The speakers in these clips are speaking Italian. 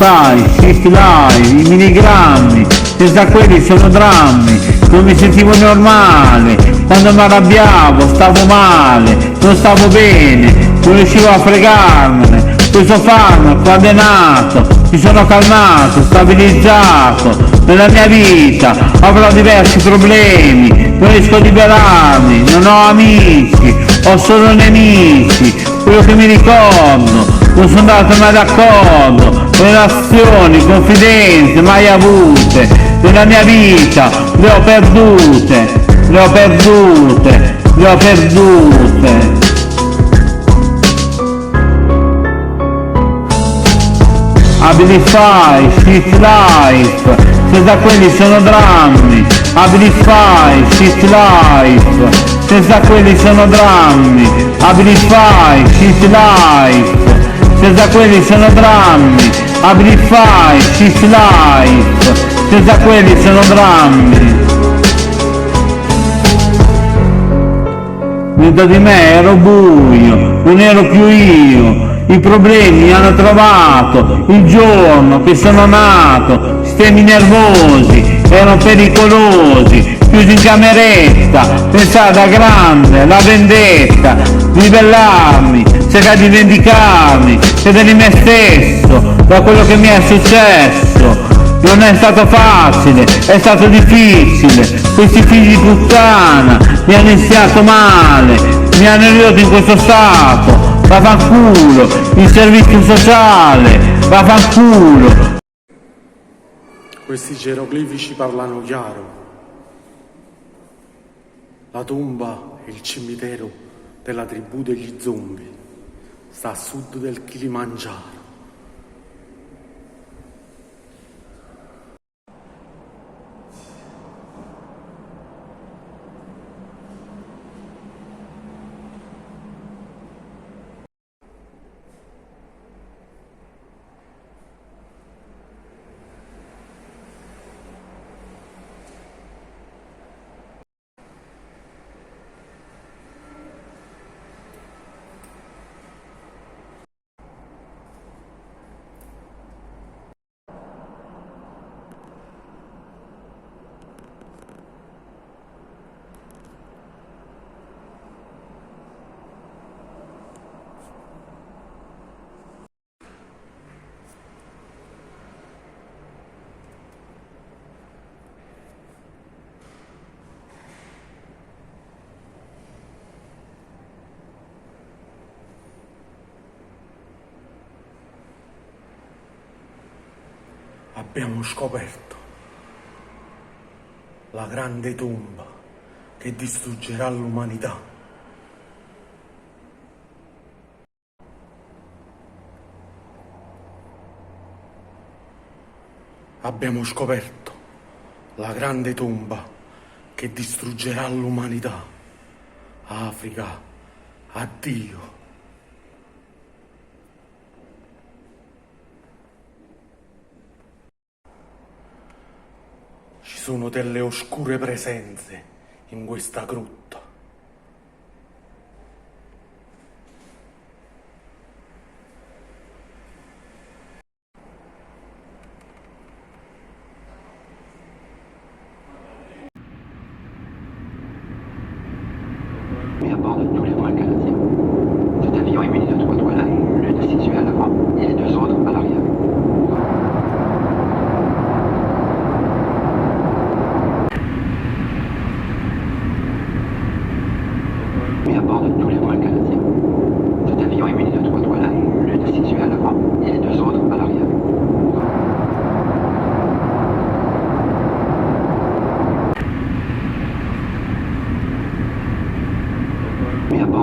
Abilify, Shift Live, i milligrammi, senza quelli sono drammi, non mi sentivo normale, quando mi arrabbiavo stavo male, non stavo bene, non riuscivo a fregarmene, questo farmaco è nato, mi sono calmato, stabilizzato, nella mia vita avrò diversi problemi, non riesco a liberarmi, non ho amici, ho solo nemici, quello che mi ricordo, non sono andato mai d'accordo, relazioni, confidenze mai avute, nella mia vita le ho perdute, le ho perdute, le ho perdute. Abilify, Shift Life, senza quelli sono drammi, Abilify, Shift Life, senza quelli sono drammi, Abilify, Shift Life, senza quelli sono drammi, Abilify, Shift Life, senza quelli sono drammi. Dentro di me ero buio, non ero più io, i problemi mi hanno trovato, il giorno che sono nato, sistemi nervosi, erano pericolosi, chiusi in cameretta, pensare da grande, la vendetta, ribellarmi, cercare di vendicarmi, credere in me stesso, da quello che mi è successo. Non è stato facile, è stato difficile, questi figli di puttana mi hanno iniziato male, mi hanno ridotto in questo stato, vaffanculo, il servizio sociale, vaffanculo. Questi geroglifici parlano chiaro. La tomba è il cimitero della tribù degli zombie, sta a sud del Kilimangiaro. Abbiamo scoperto la grande tomba che distruggerà l'umanità. Abbiamo scoperto la grande tomba che distruggerà l'umanità. Africa, addio. Ci sono delle oscure presenze in questa grotta. Mais à bord de tous les vols canadiens. Cet avion est muni de 3 toilettes, l'une située à l'avant et les 2 autres à l'arrière. Mais à bord de tous les vols canadiens. Cet avion est muni de 3 toilettes, l'une située à l'avant et les 2 autres à l'arrière. Mais à bord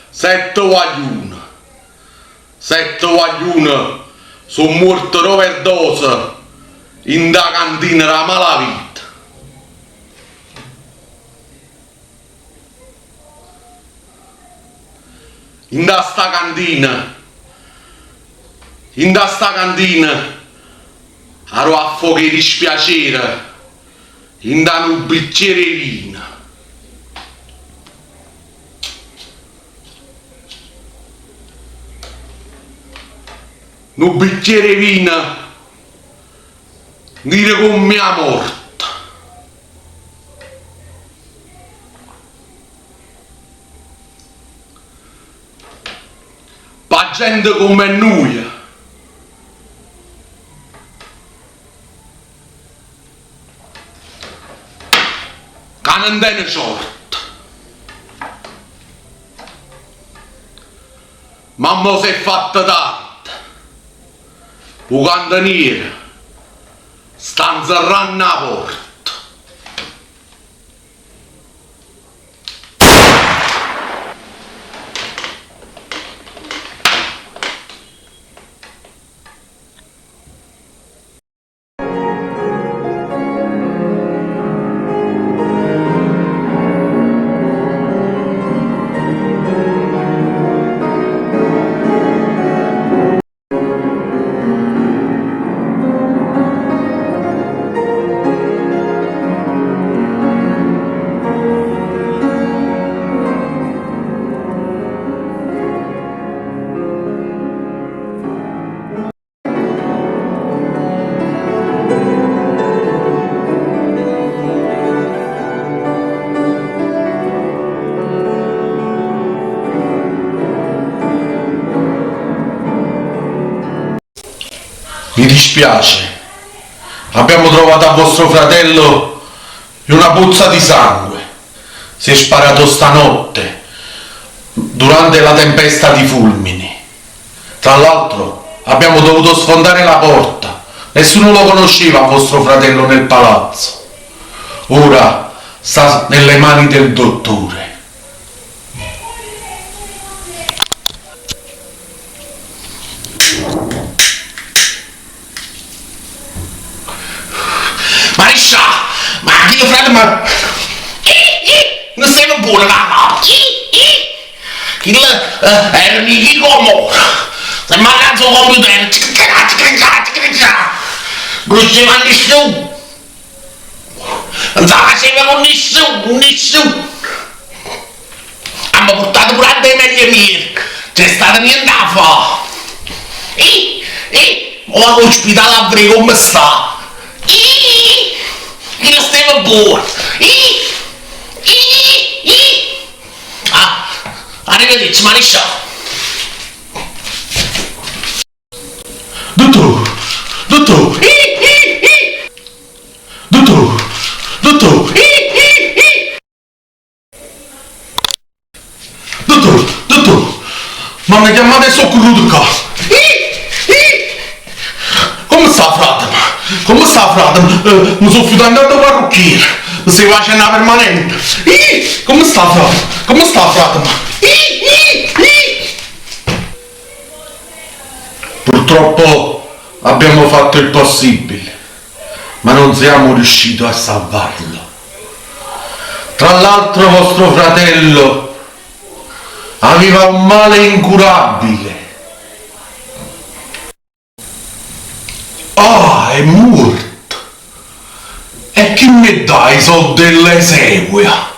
Sette guaglione sono morto overdose in da cantina della malavita. In da sta cantina ero a fuoco di dispiacere in da un bicchiere di vino. Un bicchiere di vino dire con mia morte. Pa gente come noi che non tiene sorte. Mamma si è fatta tanto. Un cantoniere sta inserrando la porta. Mi dispiace, abbiamo trovato a vostro fratello una puzza di sangue. Si è sparato stanotte durante la tempesta di fulmini. Tra l'altro abbiamo dovuto sfondare la porta, nessuno lo conosceva vostro fratello nel palazzo. Ora sta nelle mani del dottore. Mariscia, ma mio fratello, ma non sei buono, ma era un come se mancato il computer, non si va nessuno, non si faceva con nessuno. Hanno portato pure a dei meglio miei, c'è stato niente da fare. Ma l'ospedale a Bre come sta? Che non stiamo buono. Arrivederci, Mariscia. Dottor. Dottor. Ma mi chiamate soccorso qua. Come sta frate? Come sta frate? Mi sono fidanzato da parrucchiere. Mi si faccia una permanente. Come sta frate? Come sta frate? Purtroppo abbiamo fatto il possibile, ma non siamo riusciti a salvarlo. Tra l'altro vostro fratello aveva un male incurabile. Ah, è morto. E chi mi dà i soldi dell'esequia?